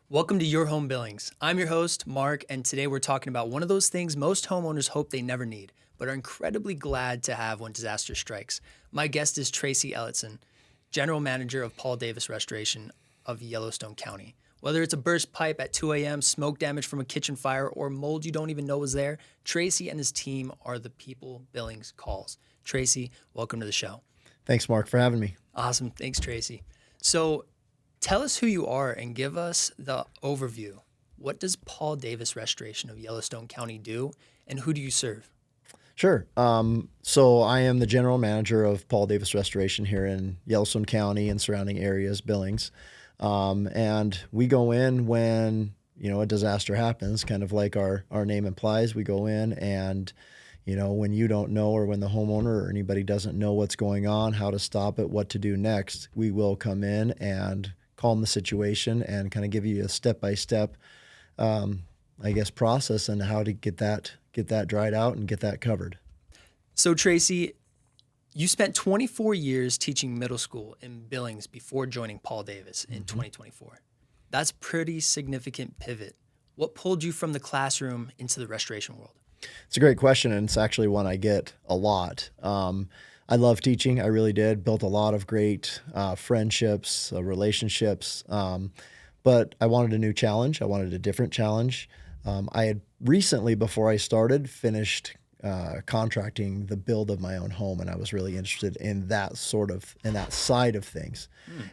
Welcome to Your Home Billings. I'm your host, Mark, and today we're talking about one of those things most homeowners hope they never need, but are incredibly glad to have when disaster strikes. My guest is Tracy Elletson, General Manager of Paul Davis Restoration of Yellowstone County. Whether it's a burst pipe at 2 a.m., smoke damage from a kitchen fire, or mold you don't even know was there, Tracy and his team are the people Billings calls. Tracy, welcome to the show. Thanks, Mark, for having me. Awesome. Thanks, Tracy. So tell us who you are and give us the overview. What does Paul Davis Restoration of Yellowstone County do, and who do you serve? Sure. So I am the general manager of Paul Davis Restoration here in Yellowstone County and surrounding areas, Billings. And we go in when, a disaster happens, kind of like our name implies. We go in and, when you don't know or when the homeowner or anybody doesn't know what's going on, how to stop it, what to do next, we will come in and calm the situation and kind of give you a step-by-step, process on how to get that dried out and get that covered. So Tracy, you spent 24 years teaching middle school in Billings before joining Paul Davis in 2024. That's pretty significant pivot. What pulled you from the classroom into the restoration world? It's a great question, and it's actually one I get a lot. I love teaching. I really did. Built a lot of great friendships, relationships. But I wanted a new challenge. I wanted a different challenge. I had recently, before I started, finished contracting the build of my own home, and I was really interested in that side of things.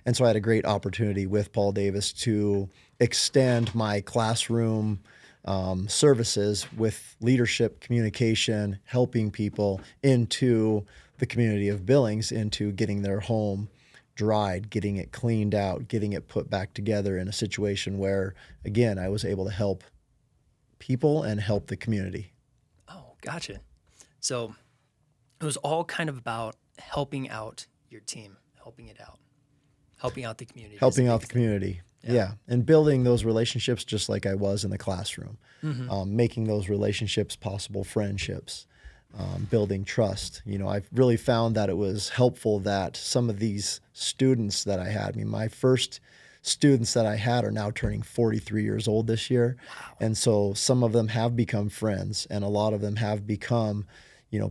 And so I had a great opportunity with Paul Davis to extend my classroom services with leadership, communication, helping people into the community of Billings, into getting their home dried, getting it cleaned out, getting it put back together in a situation where, again, I was able to help people and help the community. Oh, gotcha. So it was all kind of about helping out your team, helping out the community. Helping out the community. Yeah. And building those relationships just like I was in the classroom, making those relationships possible, friendships, building trust. I've really found that it was helpful that some of these students that I had, my first students that I had are now turning 43 years old this year. Wow. And so some of them have become friends, and a lot of them have become,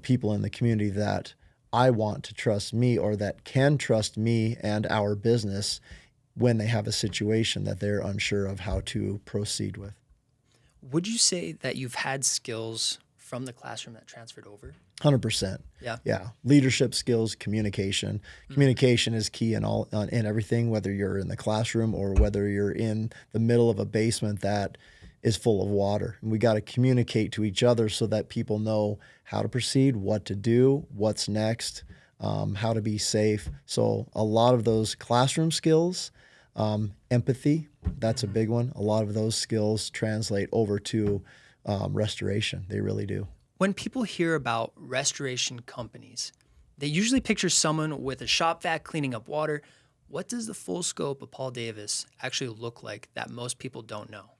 people in the community that I want to trust me, or that can trust me and our business when they have a situation that they're unsure of how to proceed with. Would you say that you've had skills from the classroom that transferred over? 100%. Yeah. Leadership skills, communication. Communication is key in everything, whether you're in the classroom or whether you're in the middle of a basement that is full of water. And we got to communicate to each other so that people know how to proceed, what to do, what's next, how to be safe. So a lot of those classroom skills, empathy, that's a big one. A lot of those skills translate over to restoration. They really do. When people hear about restoration companies, they usually picture someone with a shop vac cleaning up water. What does the full scope of Paul Davis actually look like that most people don't know?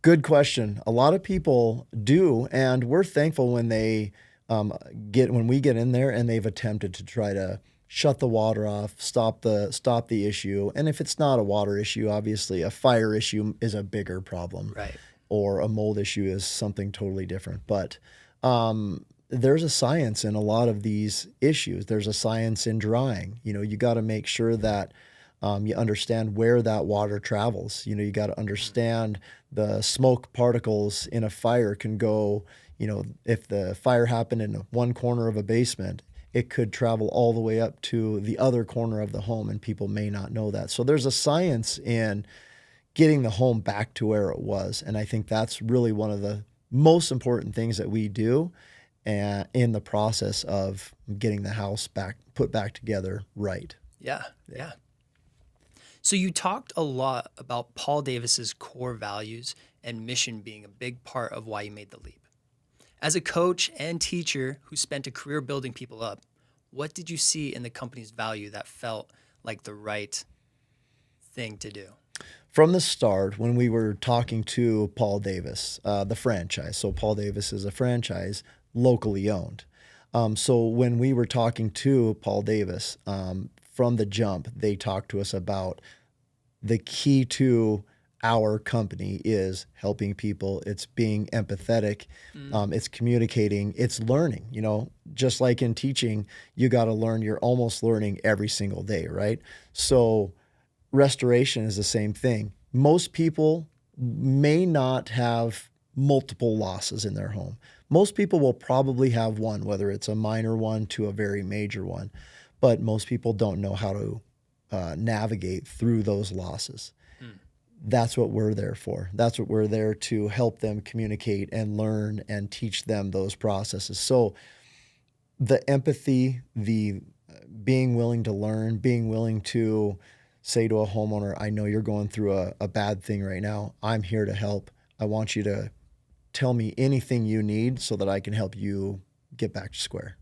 Good question. A lot of people do, and we're thankful when they when we get in there and they've attempted to try to shut the water off, stop the issue. And if it's not a water issue, obviously a fire issue is a bigger problem. Right. Or a mold issue is something totally different. But there's a science in a lot of these issues. There's a science in drying. You got to make sure that you understand where that water travels. You got to understand the smoke particles in a fire can go, if the fire happened in one corner of a basement, it could travel all the way up to the other corner of the home, and people may not know that. So there's a science in getting the home back to where it was. And I think that's really one of the most important things that we do in the process of getting the house put back together right. Yeah. So you talked a lot about Paul Davis's core values and mission being a big part of why you made the leap. As a coach and teacher who spent a career building people up, what did you see in the company's value that felt like the right thing to do? From the start, when we were talking to Paul Davis, the franchise, so Paul Davis is a franchise locally owned. So when we were talking to Paul Davis, from the jump, they talked to us about the key to our company is helping people. It's being empathetic. It's communicating. It's learning. Just like in teaching, you got to learn. You're almost learning every single day, right? So restoration is the same thing. Most people may not have multiple losses in their home. Most people will probably have one, whether it's a minor one to a very major one, but most people don't know how to navigate through those losses. That's what we're there for. That's what we're there to help them communicate and learn and teach them those processes. So the empathy, the being willing to learn, being willing to say to a homeowner, I know you're going through a bad thing right now. I'm here to help. I want you to tell me anything you need so that I can help you get back to square.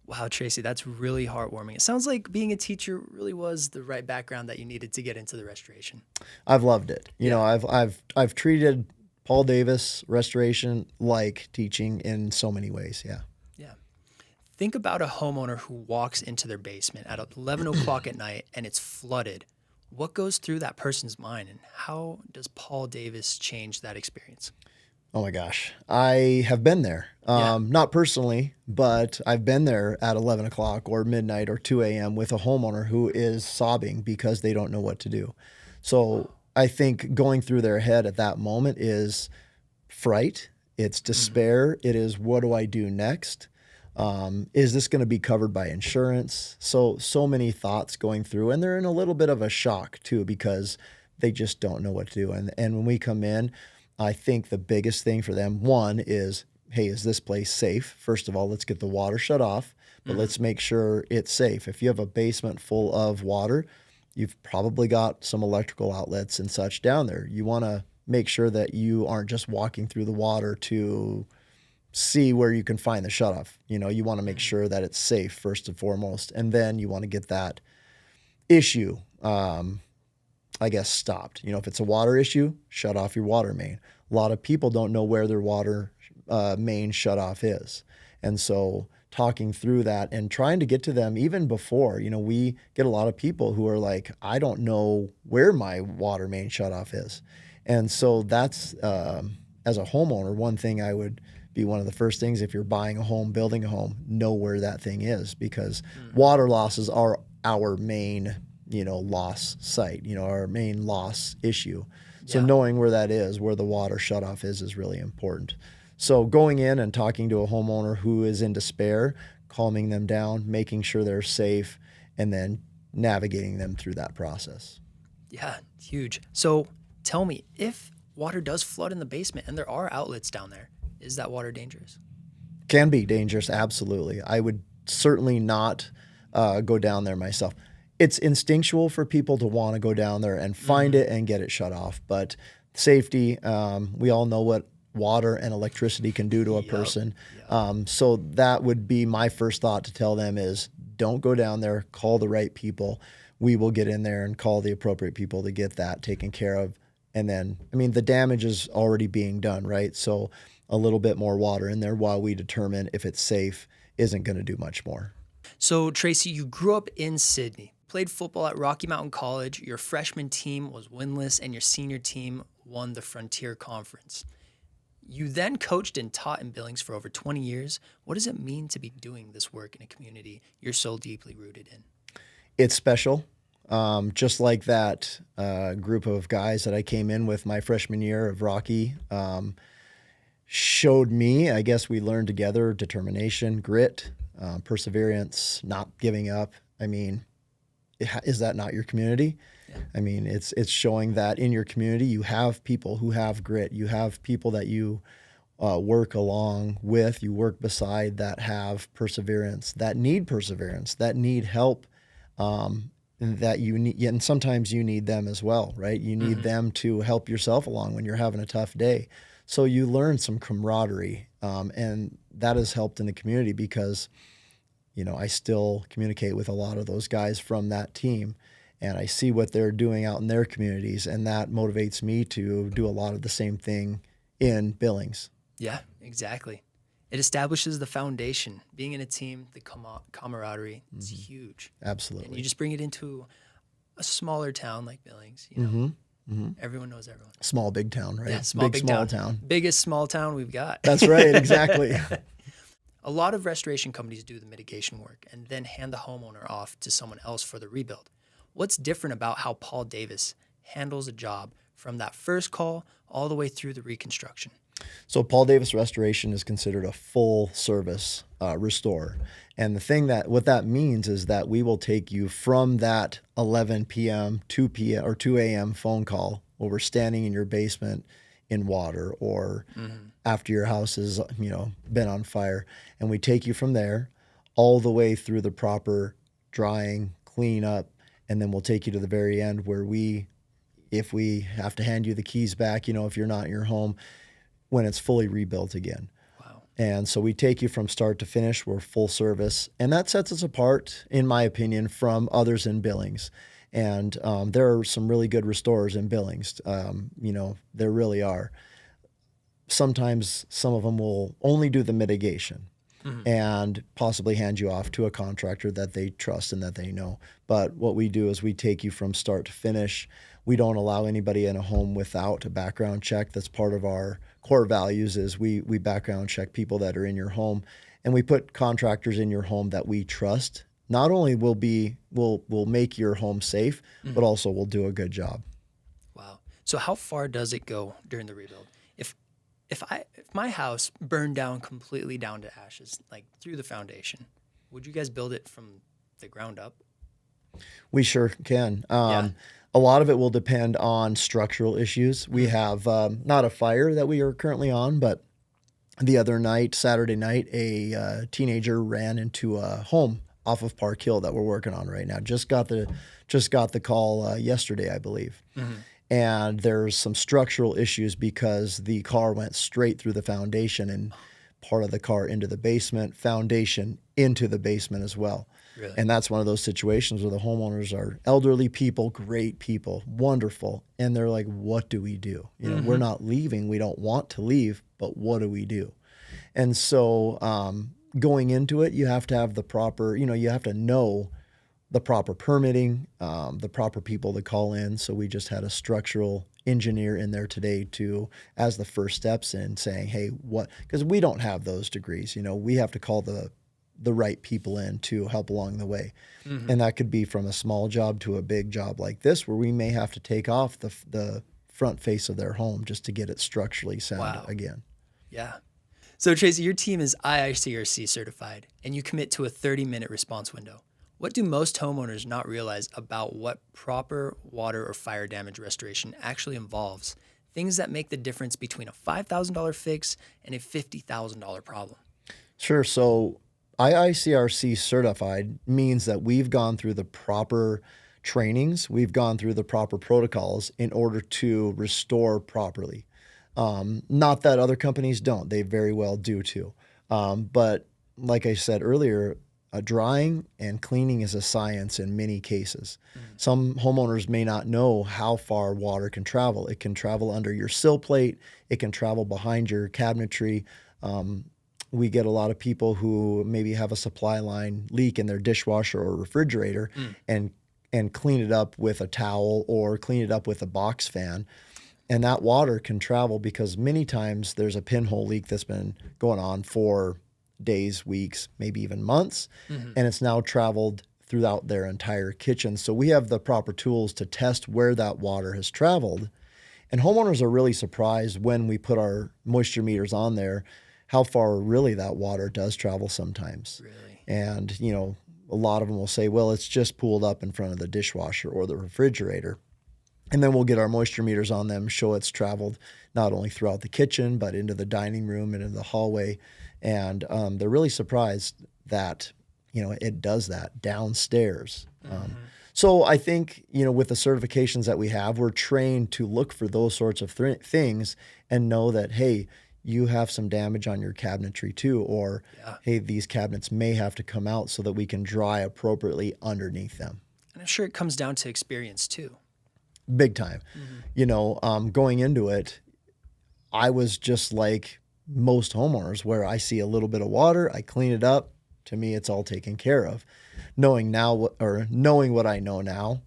Wow, Tracy, that's really heartwarming. It sounds like being a teacher really was the right background that you needed to get into the restoration. I've loved it. I've treated Paul Davis restoration like teaching in so many ways. Yeah. Yeah. Think about a homeowner who walks into their basement at 11 o'clock at night and it's flooded. What goes through that person's mind, and how does Paul Davis change that experience? Oh my gosh. I have been there. Not personally, but I've been there at 11 o'clock or midnight or 2 a.m. with a homeowner who is sobbing because they don't know what to do. So I think going through their head at that moment is fright. It's despair. It is, what do I do next? Is this going to be covered by insurance? So many thoughts going through, and they're in a little bit of a shock too, because they just don't know what to do. And when we come in, I think the biggest thing for them, one, is, hey, is this place safe? First of all, let's get the water shut off, but let's make sure it's safe. If you have a basement full of water, you've probably got some electrical outlets and such down there. You want to make sure that you aren't just walking through the water to see where you can find the shutoff. You want to make sure that it's safe first and foremost, and then you want to get that issue stopped. If it's a water issue, shut off your water main. A lot of people don't know where their water main shutoff is. And so talking through that and trying to get to them even before, we get a lot of people who are like, I don't know where my water main shutoff is. And so that's, as a homeowner, one thing I would be one of the first things, if you're buying a home, building a home, know where that thing is, because water losses are our main loss site, our main loss issue. So knowing where that is, where the water shutoff is really important. So going in and talking to a homeowner who is in despair, calming them down, making sure they're safe, and then navigating them through that process. Yeah, huge. So tell me, if water does flood in the basement and there are outlets down there, is that water dangerous? Can be dangerous, absolutely. I would certainly not go down there myself. It's instinctual for people to want to go down there and find it and get it shut off. But safety, we all know what water and electricity can do to a person. So that would be my first thought to tell them is, don't go down there, call the right people. We will get in there and call the appropriate people to get that taken care of. And then, the damage is already being done, right? So a little bit more water in there while we determine if it's safe isn't going to do much more. So Tracy, you grew up in Sydney, played football at Rocky Mountain College. Your freshman team was winless and your senior team won the Frontier Conference. You then coached and taught in Billings for over 20 years. What does it mean to be doing this work in a community you're so deeply rooted in? It's special. Just like that group of guys that I came in with my freshman year of Rocky showed me, I guess we learned together, determination, grit, perseverance, not giving up. Is that not your community? Yeah. It's showing that in your community you have people who have grit. You have people that you work along with, you work beside, that have perseverance, that need help, and that you need. And sometimes you need them as well, right? You need them to help yourself along when you're having a tough day. So you learn some camaraderie, and that has helped in the community because I still communicate with a lot of those guys from that team, and I see what they're doing out in their communities, and that motivates me to do a lot of the same thing in Billings. Yeah, exactly. It establishes the foundation. Being in a team, the camaraderie is huge. Absolutely. And you just bring it into a smaller town like Billings, Everyone knows everyone. Small, big town, right? Yeah, small small town. Biggest small town we've got. That's right, exactly. A lot of restoration companies do the mitigation work and then hand the homeowner off to someone else for the rebuild. What's different about how Paul Davis handles a job from that first call all the way through the reconstruction? So Paul Davis Restoration is considered a full service restorer. And what that means is that we will take you from that 11 p.m., 2 p.m. or 2 a.m. phone call where we're standing in your basement in water or after your house has, been on fire. And we take you from there all the way through the proper drying, clean up, and then we'll take you to the very end where if we have to hand you the keys back, if you're not in your home, when it's fully rebuilt again. Wow. And so we take you from start to finish. We're full service. And that sets us apart, in my opinion, from others in Billings. And there are some really good restorers in Billings. There really are. Sometimes some of them will only do the mitigation and possibly hand you off to a contractor that they trust and that they know. But what we do is we take you from start to finish. We don't allow anybody in a home without a background check. That's part of our core values is we background check people that are in your home, and we put contractors in your home that we trust. Not only will make your home safe, but also will do a good job. Wow. So how far does it go during the rebuild? If my house burned down completely down to ashes, like through the foundation, would you guys build it from the ground up? We sure can. A lot of it will depend on structural issues. We have not a fire that we are currently on, but the other night, Saturday night, a teenager ran into a home off of Park Hill that we're working on right now. Just got the call yesterday, I believe. And there's some structural issues because the car went straight through the foundation and part of the car into the basement, foundation into the basement as well. Really? And that's one of those situations where the homeowners are elderly people, great people, wonderful. And they're like, what do we do? We're not leaving. We don't want to leave, but what do we do? And so going into it, you have to have the proper, you have to know the proper permitting, the proper people to call in. So we just had a structural engineer in there today as the first steps in saying, hey, because we don't have those degrees, we have to call the right people in to help along the way. And that could be from a small job to a big job like this, where we may have to take off the front face of their home just to get it structurally sound again. Yeah. So Tracy, your team is IICRC certified and you commit to a 30-minute response window. What do most homeowners not realize about what proper water or fire damage restoration actually involves? Things that make the difference between a $5,000 fix and a $50,000 problem. Sure. So IICRC certified means that we've gone through the proper trainings, we've gone through the proper protocols in order to restore properly. Not that other companies don't, they very well do too. But like I said earlier, drying and cleaning is a science in many cases. Some homeowners may not know how far water can travel. It can travel under your sill plate. It can travel behind your cabinetry. We get a lot of people who maybe have a supply line leak in their dishwasher or refrigerator and clean it up with a towel or clean it up with a box fan. And that water can travel because many times there's a pinhole leak that's been going on for days, weeks, maybe even months, and it's now traveled throughout their entire kitchen. So we have the proper tools to test where that water has traveled. And homeowners are really surprised when we put our moisture meters on there, how far really that water does travel sometimes. Really? And, a lot of them will say, well, it's just pooled up in front of the dishwasher or the refrigerator. And then we'll get our moisture meters on them, show it's traveled not only throughout the kitchen, but into the dining room and into the hallway. And they're really surprised that, it does that downstairs. So I think, with the certifications that we have, we're trained to look for those sorts of things and know that, hey, you have some damage on your cabinetry too, or, hey, these cabinets may have to come out so that we can dry appropriately underneath them. And I'm sure it comes down to experience too. Big time. Going into it, I was just like most homeowners where I see a little bit of water, I clean it up. To me, it's all taken care of. Knowing what I know now,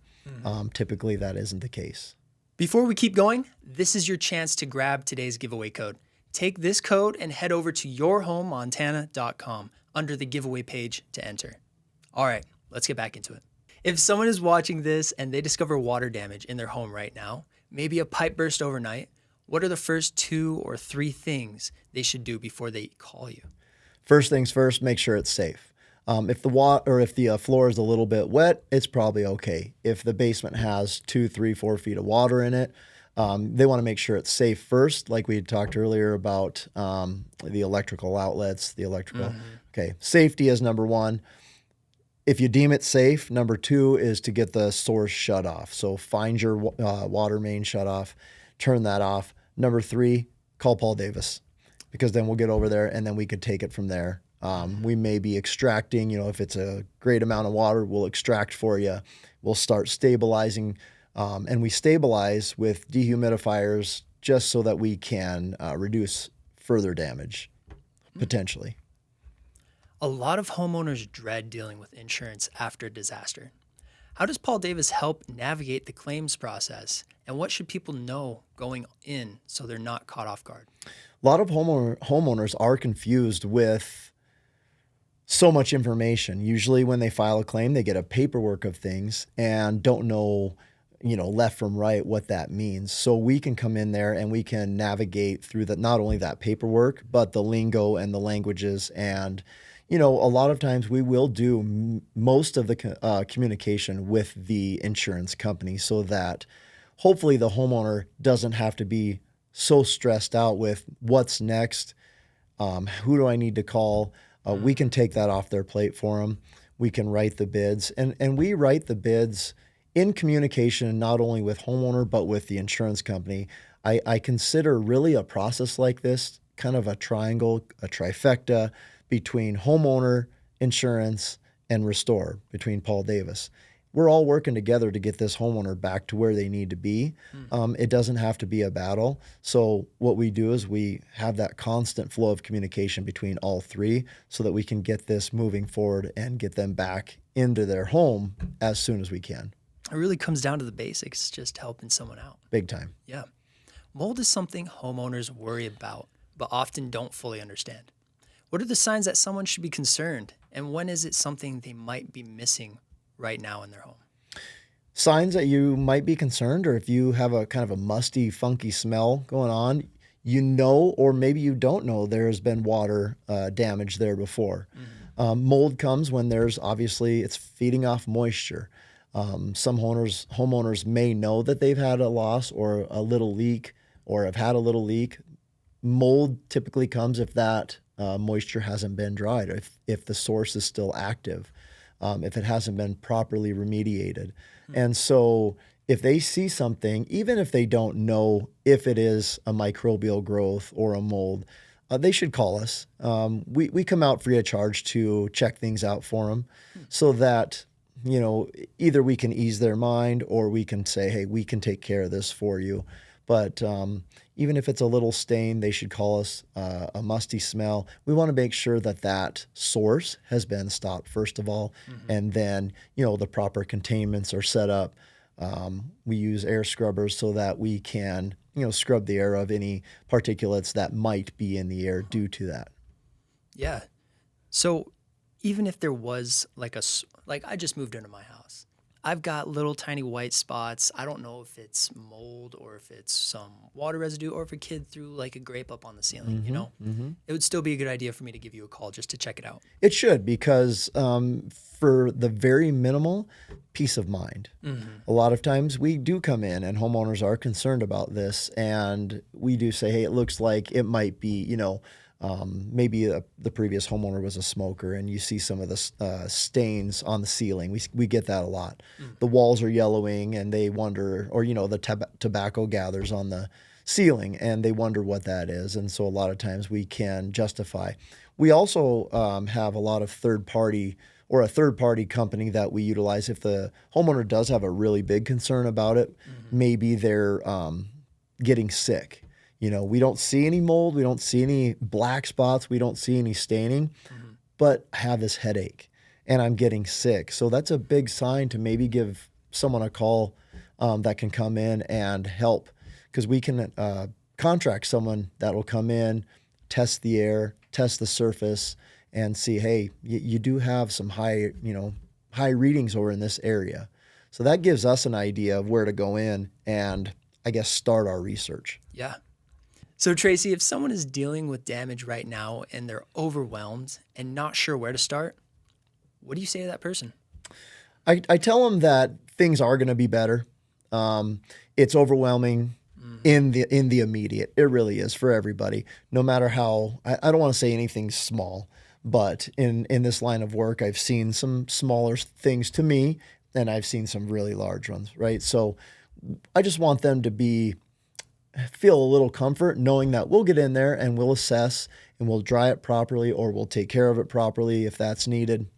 typically that isn't the case. Before we keep going, this is your chance to grab today's giveaway code. Take this code and head over to yourhomemontana.com under the giveaway page to enter. All right, let's get back into it. If someone is watching this and they discover water damage in their home right now, maybe a pipe burst overnight, what are the first 2 or 3 things they should do before they call you? First things first, make sure it's safe. If the floor is a little bit wet, it's probably okay. If the basement has 2, 3, 4 feet of water in it, they want to make sure it's safe first, like we had talked earlier about the electrical outlets, the electrical. Okay, safety is number 1. If you deem it safe, number 2 is to get the source shut off. So find your water main shut off, turn that off. Number 3, call Paul Davis, because then we'll get over there and then we could take it from there. We may be extracting, if it's a great amount of water, we'll extract for you. We'll start stabilizing, and we stabilize with dehumidifiers just so that we can reduce further damage, potentially. A lot of homeowners dread dealing with insurance after a disaster. How does Paul Davis help navigate the claims process, and what should people know going in so they're not caught off guard? A lot of homeowners are confused with so much information. Usually when they file a claim, they get a paperwork of things and don't know, left from right what that means. So we can come in there and we can navigate through not only that paperwork, but the lingo and the languages. And, a lot of times we will do most of the communication with the insurance company so that hopefully the homeowner doesn't have to be so stressed out with what's next, who do I need to call. We can take that off their plate for them. We can write the bids, and we write the bids in communication not only with homeowner but with the insurance company. I consider really a process like this kind of a triangle, a trifecta between homeowner, insurance, and restore, between Paul Davis. We're all working together to get this homeowner back to where they need to be. It doesn't have to be a battle. So what we do is we have that constant flow of communication between all 3 so that we can get this moving forward and get them back into their home as soon as we can. It really comes down to the basics, just helping someone out. Big time. Yeah. Mold is something homeowners worry about, but often don't fully understand. What are the signs that someone should be concerned, and when is it something they might be missing right now in their home? Signs that you might be concerned, or if you have a kind of a musty, funky smell going on, or maybe you don't know there has been water damage there before. Mold comes when it's feeding off moisture. Some homeowners may know that they've had a loss or a little leak or have had a little leak. Mold typically comes if that moisture hasn't been dried, or if the source is still active, if it hasn't been properly remediated. And so if they see something, even if they don't know if it is a microbial growth or a mold, they should call us. We come out free of charge to check things out for them so that, either we can ease their mind or we can say, hey, we can take care of this for you. But even if it's a little stain, they should call us. A musty smell, we want to make sure that source has been stopped first of all, and then the proper containments are set up. We use air scrubbers so that we can scrub the air of any particulates that might be in the air due to that. Yeah. So even if there was like I just moved into my house, I've got little tiny white spots. I don't know if it's mold or if it's some water residue or if a kid threw like a grape up on the ceiling, It would still be a good idea for me to give you a call just to check it out. It should, because for the very minimal peace of mind, a lot of times we do come in and homeowners are concerned about this, and we do say, hey, it looks like it might be, maybe the previous homeowner was a smoker and you see some of the stains on the ceiling. We get that a lot. The walls are yellowing and they wonder, or, the tobacco gathers on the ceiling and they wonder what that is. And so a lot of times we can justify. We also have a lot of third party company that we utilize if the homeowner does have a really big concern about it. Maybe they're getting sick. We don't see any mold, we don't see any black spots, we don't see any staining, but I have this headache and I'm getting sick. So that's a big sign to maybe give someone a call that can come in and help, because we can contract someone that will come in, test the air, test the surface, and see, hey, you do have some high readings over in this area. So that gives us an idea of where to go in and, I guess, start our research. Yeah. So Tracy, if someone is dealing with damage right now and they're overwhelmed and not sure where to start, what do you say to that person? I tell them that things are going to be better. It's overwhelming in the immediate. It really is for everybody, no matter how, I don't want to say anything small, but in this line of work, I've seen some smaller things to me, and I've seen some really large ones, right? So I just want them to feel a little comfort knowing that we'll get in there and we'll assess and we'll dry it properly, or we'll take care of it properly if that's needed.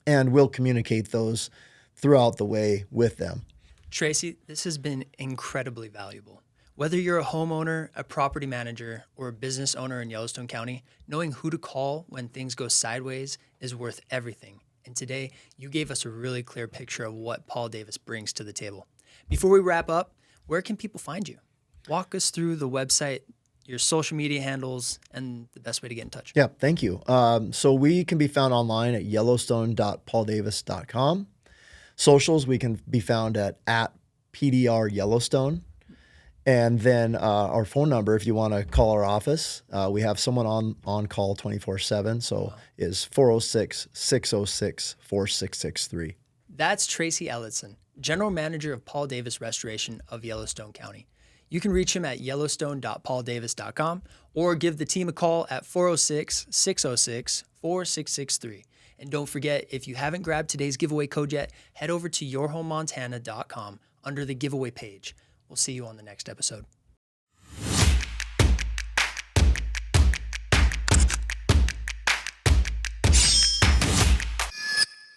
And we'll communicate those throughout the way with them. Tracy, this has been incredibly valuable. Whether you're a homeowner, a property manager, or a business owner in Yellowstone County, knowing who to call when things go sideways is worth everything. And today, you gave us a really clear picture of what Paul Davis brings to the table. Before we wrap up, where can people find you? Walk us through the website, your social media handles, and the best way to get in touch. Yeah, thank you. So we can be found online at yellowstone.pauldavis.com. Socials, we can be found at PDR Yellowstone. And then our phone number, if you want to call our office, we have someone on call 24/7. So is 406-606-4663. That's Tracy Elletson, General Manager of Paul Davis Restoration of Yellowstone County. You can reach him at yellowstone.pauldavis.com or give the team a call at 406-606-4663. And don't forget, if you haven't grabbed today's giveaway code yet, head over to yourhomemontana.com under the giveaway page. We'll see you on the next episode.